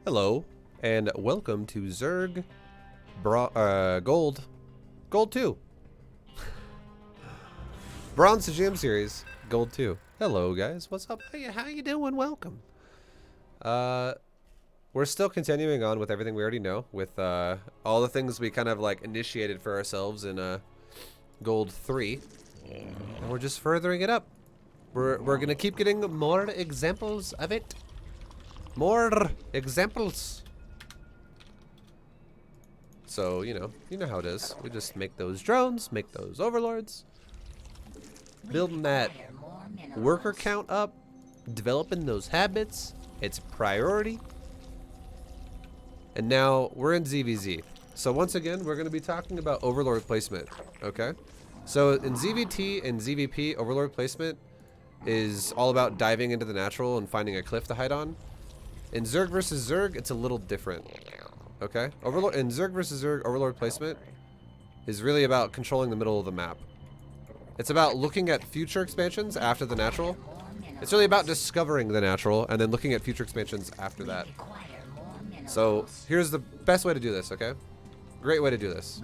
Hello, and welcome to Zerg Gold 2. Bronze to Gem Series, Gold 2. Hello, guys. What's up? How you doing? Welcome. We're still continuing on with everything we already know, with all the things we kind of like initiated for ourselves in Gold 3. And we're just furthering it up. We're gonna keep getting more examples of it. More examples. So, you know how it is. We just make those drones, make those overlords, building that worker count up, developing those habits. It's a priority. And now we're in ZVZ. So once again, we're going to be talking about overlord placement, okay? So in ZVT and ZVP, overlord placement is all about diving into the natural and finding a cliff to hide on. In Zerg versus Zerg, it's a little different, okay? In Zerg versus Zerg, overlord placement is really about controlling the middle of the map. It's about looking at future expansions after the natural. It's really about discovering the natural and then looking at future expansions after that. So here's the best way to do this, okay? Great way to do this.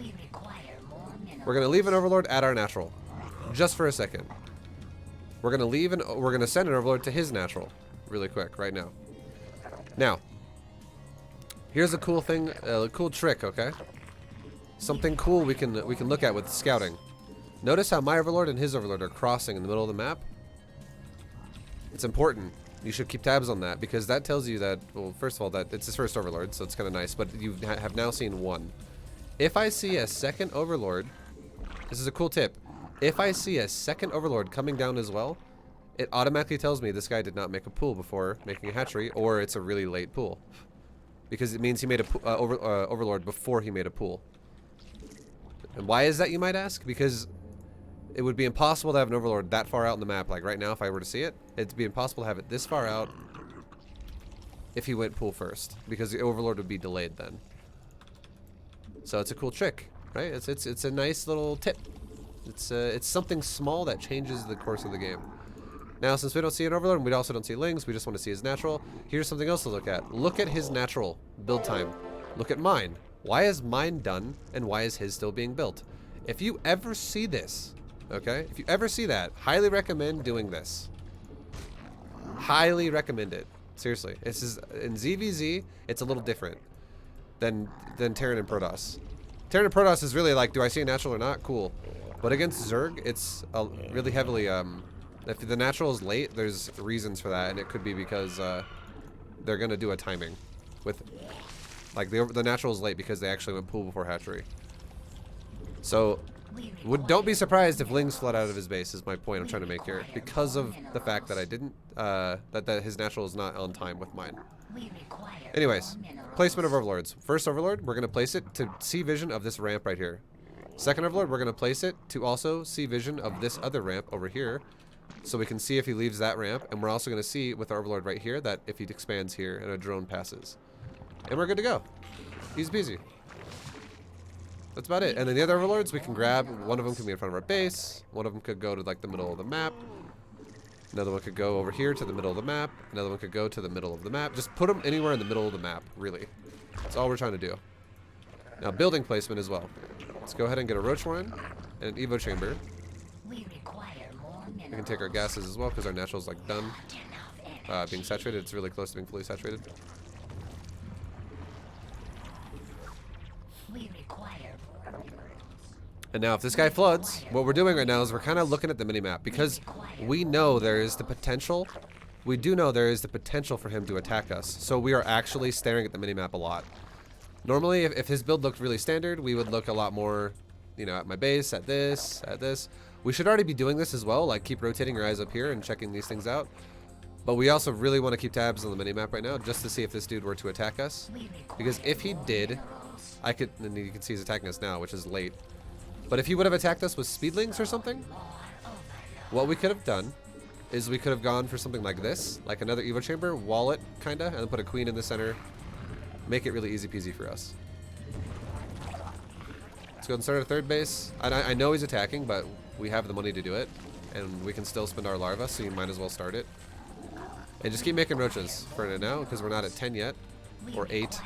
We're gonna leave an overlord at our natural, just for a second. We're gonna send an overlord to his natural, really quick, right now. Now, here's a cool thing, a cool trick, okay? Something cool we can look at with scouting. Notice how my overlord and his overlord are crossing in the middle of the map. It's important. You should keep tabs on that because that tells you that, well, first of all, that it's his first overlord, so it's kind of nice, but you have now seen one. If I see a second overlord, this is a cool tip. If I see a second overlord coming down as well, it automatically tells me this guy did not make a pool before making a hatchery, or it's a really late pool. Because it means he made a overlord before he made a pool. And why is that, you might ask? Because it would be impossible to have an overlord that far out in the map. Like right now, if I were to see it, it'd be impossible to have it this far out if he went pool first. Because the overlord would be delayed then. So it's a cool trick, right? It's a nice little tip. It's something small that changes the course of the game. Now, since we don't see an overlord and we also don't see lings, we just want to see his natural. Here's something else to look at. Look at his natural build time. Look at mine. Why is mine done and why is his still being built? If you ever see this, okay? If you ever see that, highly recommend doing this. Highly recommend it. Seriously. This is in ZVZ, it's a little different than Terran and Protoss. Terran and Protoss is really like, do I see a natural or not? Cool. But against Zerg, it's really heavily if the natural is late, there's reasons for that, and it could be because they're gonna do a timing with, like the natural is late because they actually went pool before hatchery. So don't be surprised if lings flood out of his base. Is my point I'm trying to make here, because of the fact that I didn't that his natural is not on time with mine. Anyways, placement of overlords. First overlord, we're gonna place it to see vision of this ramp right here. Second overlord, we're gonna place it to also see vision of this other ramp over here. So we can see if he leaves that ramp, and we're also going to see with our overlord right here that if he expands here and a drone passes. And we're good to go. Easy peasy. That's about it. And then the other overlords we can grab. One of them can be in front of our base. One of them could go to like the middle of the map. Another one could go over here to the middle of the map. Another one could go to the middle of the map. Just put them anywhere in the middle of the map, really. That's all we're trying to do. Now building placement as well. Let's go ahead and get a roach warren and an evo chamber. We can take our gases as well because our natural's like done being saturated. It's really close to being fully saturated. And now if this guy floods, what we're doing right now is we're kind of looking at the minimap because we know there is the potential. We do know there is the potential for him to attack us. So we are actually staring at the minimap a lot. Normally, if his build looked really standard, we would look a lot more, you know, at my base, at this, at this. We should already be doing this as well, like keep rotating your eyes up here and checking these things out. But we also really want to keep tabs on the minimap right now just to see if this dude were to attack us. Because if he did, and you can see he's attacking us now, which is late. But if he would have attacked us with speedlings or something, what we could have done is we could have gone for something like this, like another evo chamber, wall it, kinda, and then put a queen in the center. Make it really easy peasy for us. Let's go and start our third base. I know he's attacking, but we have the money to do it, and we can still spend our larva, so you might as well start it. And just keep making roaches for now, because we're not at 10 yet. or 8.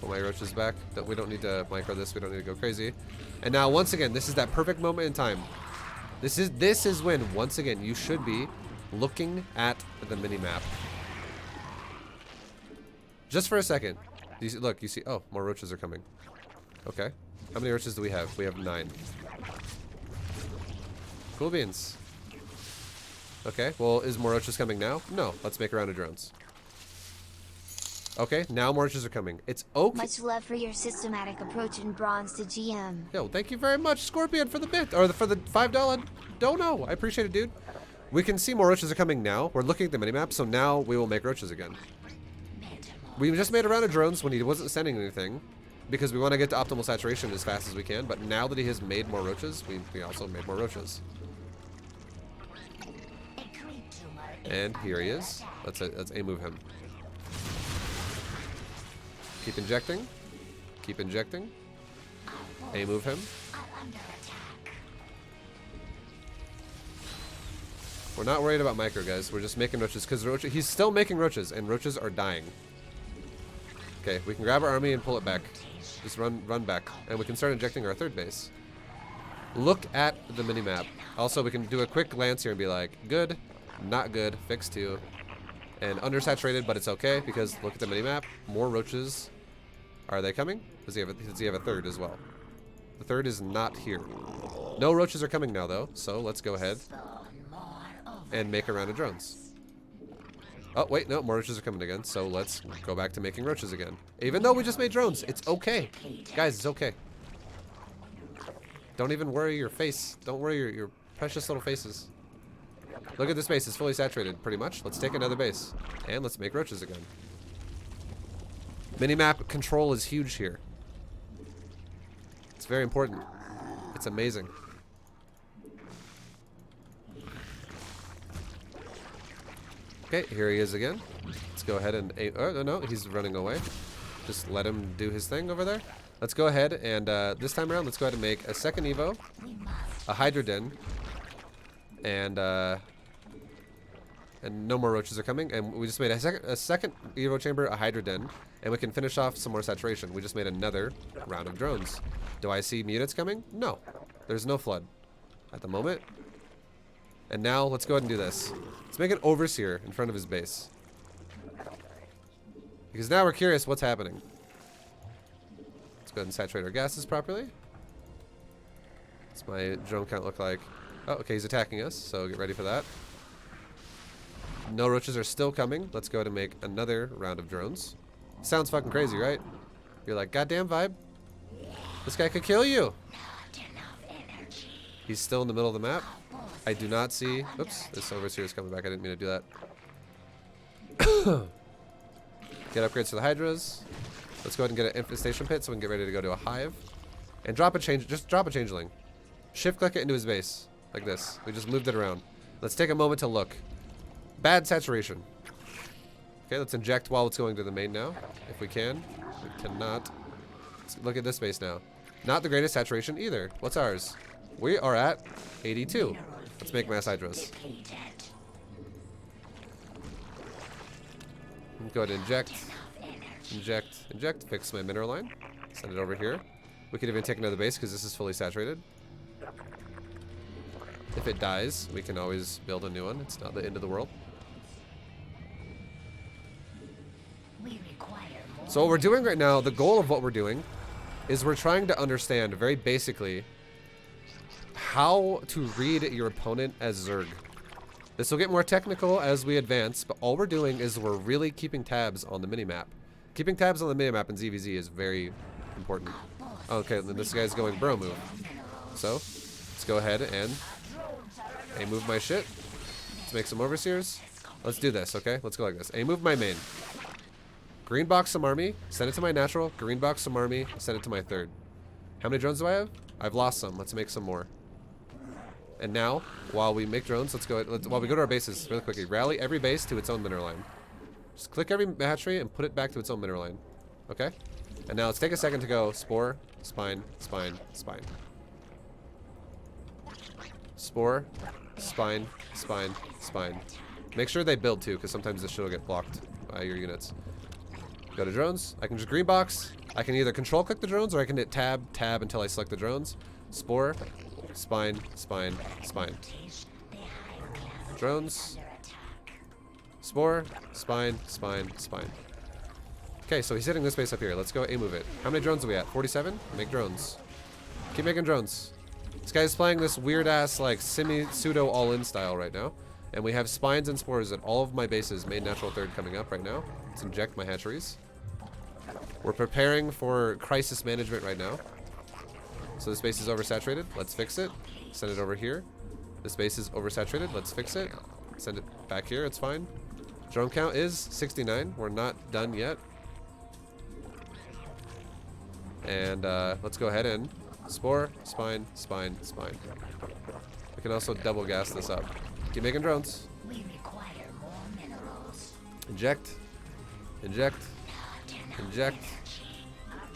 Put my roaches back. We don't need to micro this. We don't need to go crazy. And now, once again, this is that perfect moment in time. This is when, once again, you should be looking at the mini-map. Just for a second. Look, you see, oh, more roaches are coming. Okay. How many roaches do we have? We have 9. Cool beans. Okay, well, is more roaches coming now? No, let's make a round of drones. Okay, now more roaches are coming. It's okay. Much love for your systematic approach in bronze to GM. Yo, thank you very much, Scorpion, for the bit, or for the $5 dono. I appreciate it, dude. We can see more roaches are coming now. We're looking at the minimap, so now we will make roaches again. We just made a round of drones when he wasn't sending anything, because we want to get to optimal saturation as fast as we can, but now that he has made more roaches, we also made more roaches. And here he is. Let's A-move him. Keep injecting. Keep injecting. A-move him. We're not worried about micro, guys. We're just making roaches, because he's still making roaches, and roaches are dying. Okay, we can grab our army and pull it back. Just run back. And we can start injecting our third base. Look at the minimap. Also, we can do a quick glance here and be like, good, not good, fix 2. And undersaturated, but it's okay, because look at the minimap. More roaches. Are they coming? Does he have a third as well? The third is not here. No roaches are coming now, though, so let's go ahead and make a round of drones. Oh, wait, no, more roaches are coming again, so let's go back to making roaches again. Even though we just made drones, it's okay. Guys, it's okay. Don't even worry your face. Don't worry your precious little faces. Look at this base, it's fully saturated, pretty much. Let's take another base, and let's make roaches again. Minimap control is huge here. It's very important. It's amazing. Okay, here he is again. Let's go ahead and... Oh, no, he's running away. Just let him do his thing over there. Let's go ahead and this time around, let's go ahead and make a second Evo, a Hydra Den, and no more roaches are coming. And we just made a second Evo chamber, a Hydra Den, and we can finish off some more saturation. We just made another round of drones. Do I see mutants coming? No. There's no flood at the moment. And now let's go ahead and do this. Let's make an overseer in front of his base. Because now we're curious what's happening. Let's go ahead and saturate our gases properly. What's my drone count look like? Oh, okay, he's attacking us, so get ready for that. No roaches are still coming. Let's go ahead and make another round of drones. Sounds fucking crazy, right? You're like, goddamn ViBE. This guy could kill you. He's still in the middle of the map. I do not see... Oops, this overseer is coming back. I didn't mean to do that. Get upgrades to the Hydras. Let's go ahead and get an infestation pit so we can get ready to go to a hive. And drop a change... Just drop a changeling. Shift click it into his base. Like this. We just moved it around. Let's take a moment to look. Bad saturation. Okay, let's inject while it's going to the main now. If we can. We cannot. Let's look at this base now. Not the greatest saturation either. What's ours? We are at 82. Let's make mass hydras. Go ahead and inject. Inject. Inject. Fix my mineral line. Send it over here. We could even take another base because this is fully saturated. If it dies, we can always build a new one. It's not the end of the world. So what we're doing right now, the goal of what we're doing, is we're trying to understand very basically how to read your opponent as Zerg. This will get more technical as we advance, but all we're doing is we're really keeping tabs on the minimap. Keeping tabs on the minimap in ZVZ is very important. Okay, then this guy's going bro move. So, let's go ahead and A-move my shit. Let's make some overseers. Let's do this, okay? Let's go like this. A-move my main. Green box some army, send it to my natural. Green box some army, send it to my third. How many drones do I have? I've lost some. Let's make some more. And now, while we make drones, let's go. While we go to our bases really quickly, rally every base to its own mineral line. Just click every hatchery and put it back to its own mineral line. Okay? And now let's take a second to go spore, spine, spine, spine. Spore, spine, spine, spine. Make sure they build too, because sometimes this shit will get blocked by your units. Go to drones. I can just green box. I can either control click the drones, or I can hit tab until I select the drones. Spore, spine, spine, spine. Drones. Spore, spine, spine, spine. Okay, so he's hitting this base up here. Let's go A-move it. How many drones are we at? 47? Make drones. Keep making drones. This guy's playing this weird-ass, like, pseudo all-in style right now. And we have spines and spores at all of my bases, main natural third coming up right now. Let's inject my hatcheries. We're preparing for crisis management right now. So this base is oversaturated. Let's fix it. Send it over here. This base is oversaturated. Let's fix it. Send it back here. It's fine. Drone count is 69. We're not done yet. And let's go ahead and spore, spine, spine, spine. We can also double gas this up. Keep making drones. We require more minerals. Inject. Inject. Inject.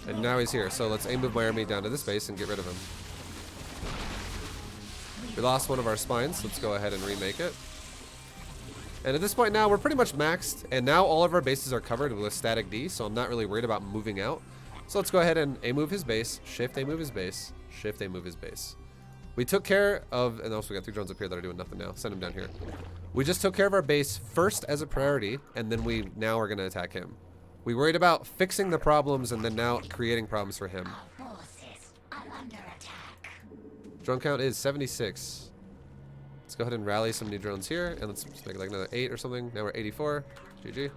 And now he's here. So let's move my army down to this base and get rid of him. We lost one of our spines. Let's go ahead and remake it. And at this point now, we're pretty much maxed. And now all of our bases are covered with static D, so I'm not really worried about moving out. So let's go ahead and A-move his base. Shift A-move his base. Shift A-move his base. We took care of, and also we got 3 drones up here that are doing nothing now. Send him down here. We just took care of our base first as a priority, and then we now are going to attack him. We worried about fixing the problems and then now creating problems for him. Our forces are under attack. Drone count is 76. Let's go ahead and rally some new drones here, and let's just make like another 8 or something. Now we're 84. GG.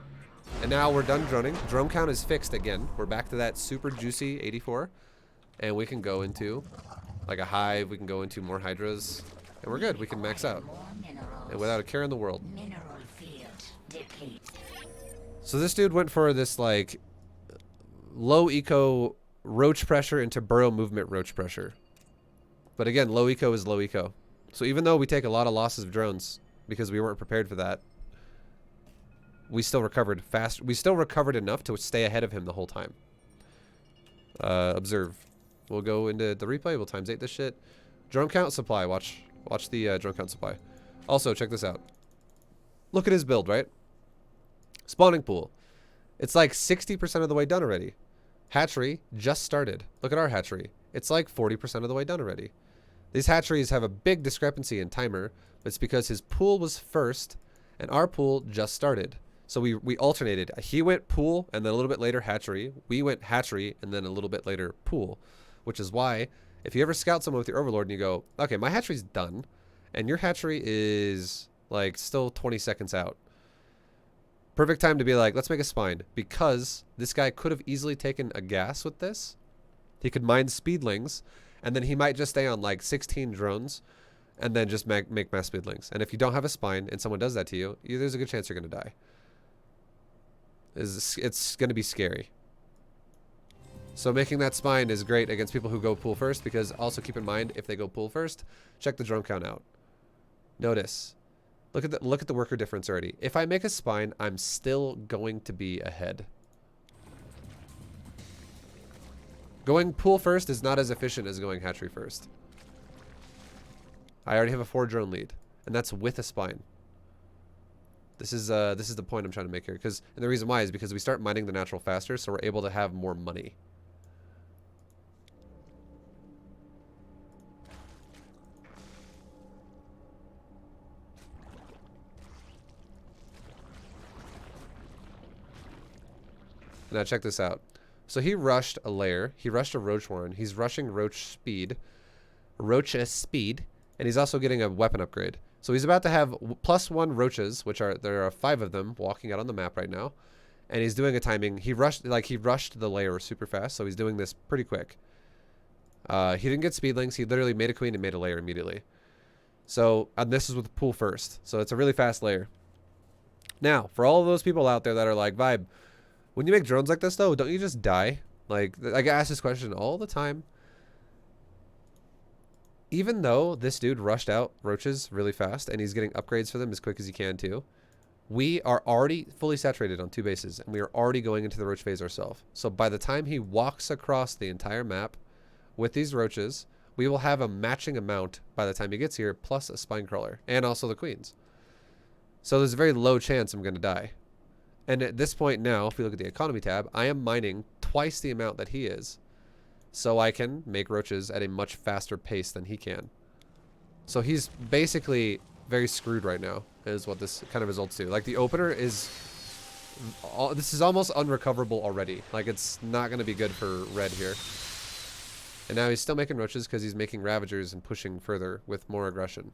And now we're done droning. Drone count is fixed again. We're back to that super juicy 84. And we can go into like a hive. We can go into more hydras. And we're good. We can max out. And without a care in the world. Mineral field deplete. So this dude went for this like low eco roach pressure into burrow movement roach pressure. But again, low eco is low eco. So even though we take a lot of losses of drones because we weren't prepared for that, we still recovered fast. We still recovered enough to stay ahead of him the whole time. Observe. We'll go into the replay. We'll times 8 this shit. Drone count supply. Watch the drone count supply. Also, check this out. Look at his build, right? Spawning pool. It's like 60% of the way done already. Hatchery just started. Look at our hatchery. It's like 40% of the way done already. These hatcheries have a big discrepancy in timer, but it's because his pool was first and our pool just started. So we alternated. He went pool and then a little bit later hatchery. We went hatchery and then a little bit later pool, which is why if you ever scout someone with your Overlord and you go, okay, my hatchery's done and your hatchery is like still 20 seconds out. Perfect time to be like, let's make a spine, because this guy could have easily taken a gas with this. He could mine speedlings and then he might just stay on like 16 drones and then just make mass speedlings. And if you don't have a spine and someone does that to you, there's a good chance you're going to die. It's going to be scary. So making that spine is great against people who go pool first, because also keep in mind, if they go pool first, check the drone count out. Notice, look at the worker difference already. If I make a spine, I'm still going to be ahead. Going pool first is not as efficient as going hatchery first. I already have a 4 drone lead, and that's with a spine. This is the point I'm trying to make here, and the reason why is because we start mining the natural faster, so we're able to have more money. Now check this out. So he rushed a layer. He rushed a roach warren. He's rushing roach speed, and he's also getting a weapon upgrade. So he's about to have +1 roaches, there are 5 of them walking out on the map right now, and he's doing a timing. He rushed the layer super fast, so he's doing this pretty quick. He didn't get speedlings. He literally made a queen and made a layer immediately. So and this is with the pool first, so it's a really fast layer. Now, for all of those people out there that are like, ViBE, when you make drones like this though, don't you just die? Like, I get asked this question all the time. Even though this dude rushed out roaches really fast and he's getting upgrades for them as quick as he can too, we are already fully saturated on 2 bases and we are already going into the roach phase ourselves. So by the time he walks across the entire map with these roaches, we will have a matching amount by the time he gets here, plus a spine crawler and also the queens. So there's a very low chance I'm going to die. And at this point now, if we look at the economy tab, I am mining twice the amount that he is. So I can make roaches at a much faster pace than he can. So he's basically very screwed right now, is what this kind of results to. Like, the opener is... this is almost unrecoverable already. Like, it's not going to be good for red here. And now he's still making roaches because he's making ravagers and pushing further with more aggression.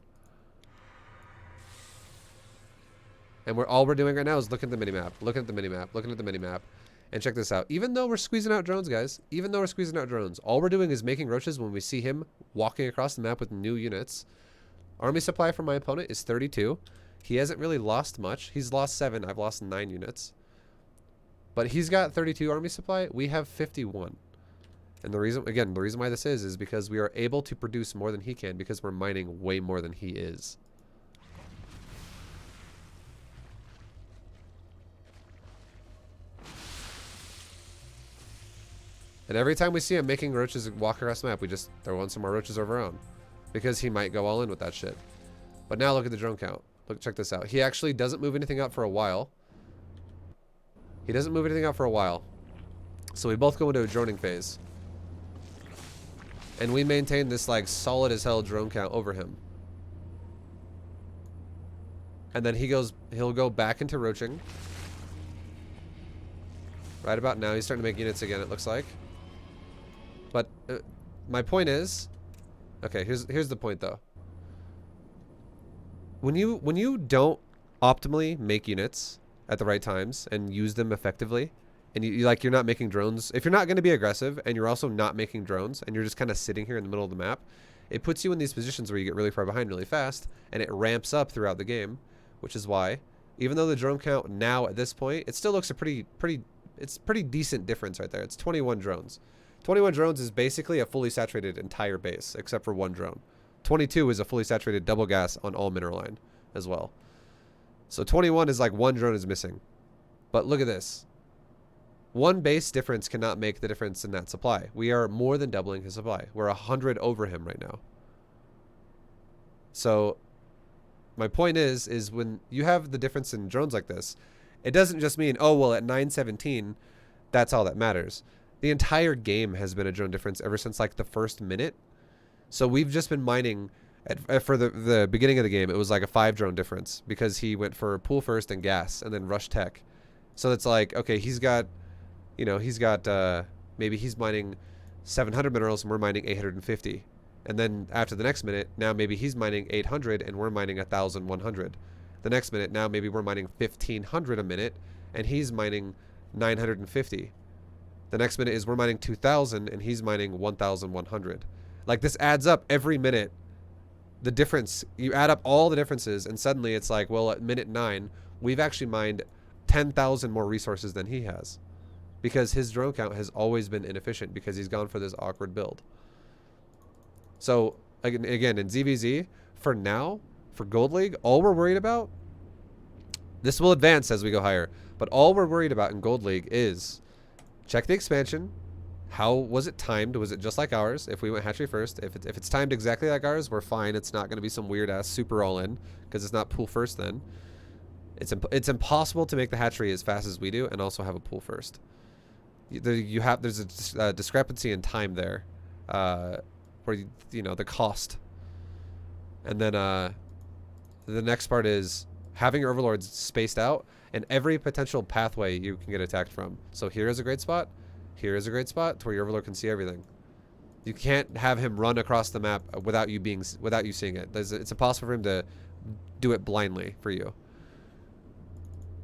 And all we're doing right now is looking at the minimap, looking at the minimap, looking at the minimap. And check this out. Even though we're squeezing out drones, guys, even though we're squeezing out drones, all we're doing is making roaches when we see him walking across the map with new units. Army supply for my opponent is 32. He hasn't really lost much. He's lost 7. I've lost 9 units. But he's got 32 army supply. We have 51. And the reason, again, the reason why this is because we are able to produce more than he can because we're mining way more than he is. And every time we see him making roaches walk across the map, we just throw on some more roaches of our own. Because he might go all in with that shit. But now look at the drone count. Look, check this out. He actually doesn't move anything up for a while. He doesn't move anything up for a while. So we both go into a droning phase. And we maintain this like solid as hell drone count over him. And then he'll go back into roaching. Right about now, he's starting to make units again, it looks like. But my point is, okay, here's the point though. When you don't optimally make units at the right times and use them effectively, and you're not making drones, if you're not going to be aggressive and you're also not making drones and you're just kind of sitting here in the middle of the map, it puts you in these positions where you get really far behind really fast, and it ramps up throughout the game, which is why, even though the drone count now at this point, it still looks a pretty decent difference right there. It's 21 drones. 21 drones is basically a fully saturated entire base, except for one drone. 22 is a fully saturated double gas on all mineral line as well. So 21 is like one drone is missing. But look at this. One base difference cannot make the difference in that supply. We are more than doubling his supply. We're 100 over him right now. So my point is when you have the difference in drones like this, it doesn't just mean, oh, well, at 917, that's all that matters. The entire game has been a drone difference ever since like the first minute. So we've just been mining for the beginning of the game. It was like a 5 drone difference because he went for pool first and gas and then rush tech. So it's like, okay, he's got maybe he's mining 700 minerals and we're mining 850. And then after the next minute, now maybe he's mining 800 and we're mining 1,100. The next minute, now maybe we're mining 1,500 a minute and he's mining 950. The next minute is we're mining 2,000 and he's mining 1,100. Like, this adds up every minute. The difference, you add up all the differences and suddenly it's like, well, at minute 9, we've actually mined 10,000 more resources than he has. Because his drone count has always been inefficient because he's gone for this awkward build. So, again, in ZVZ, for now, for Gold League, all we're worried about, this will advance as we go higher, but all we're worried about in Gold League is check the expansion. How was it timed? Was it just like ours? If we went hatchery first, if it's timed exactly like ours, we're fine. It's not going to be some weird ass super all in because it's not pool first then. It's impossible to make the hatchery as fast as we do and also have a pool first. There's a discrepancy in time there, where the cost, and then the next part is having your overlords spaced out and every potential pathway you can get attacked from. So here is a great spot. Here is a great spot to where your overlord can see everything. You can't have him run across the map without you seeing it. It's impossible for him to do it blindly for you.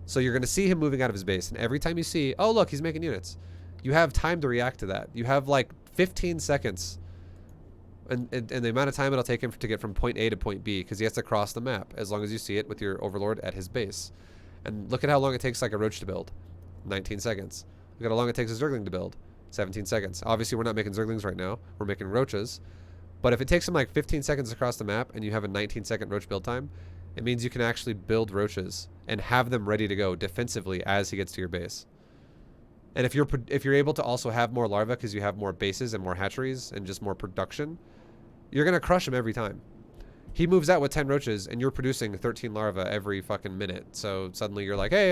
So you're going to see him moving out of his base, and every time you see, oh look, he's making units, you have time to react to that. You have like 15 seconds, and the amount of time it'll take him to get from point A to point B, because he has to cross the map as long as you see it with your overlord at his base. And look at how long it takes like a roach to build, 19 seconds. Look at how long it takes a zergling to build, 17 seconds. Obviously we're not making zerglings right now, we're making roaches, but if it takes him like 15 seconds across the map and you have a 19-second roach build time, it means you can actually build roaches and have them ready to go defensively as he gets to your base. And if you're able to also have more larvae because you have more bases and more hatcheries and just more production, you're going to crush him every time. he moves out with 10 roaches, and you're producing 13 larvae every fucking minute. So suddenly you're like, hey,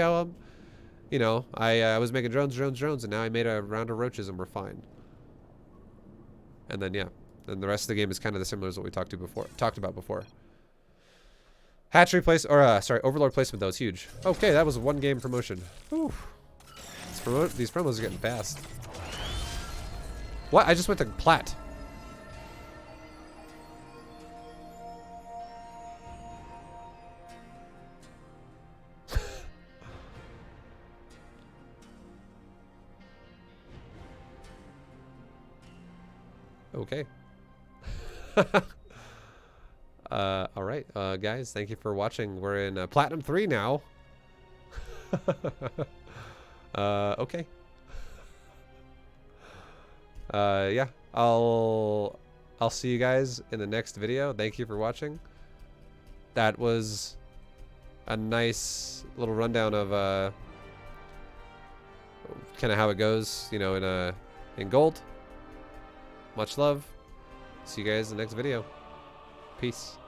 you know, I was making drones, and now I made a round of roaches, and we're fine. And then yeah, then the rest of the game is kind of the similar as what we talked about before. Hatchery place, or sorry, Overlord placement though is huge. Okay, that was 1 game promotion. Whew. These promos are getting fast. What? I just went to plat. Okay. All right, guys, thank you for watching. We're in Platinum 3 now. Okay. Yeah, I'll see you guys in the next video. Thank you for watching. That was a nice little rundown of kind of how it goes, you know, in gold. Much love. See you guys in the next video. Peace.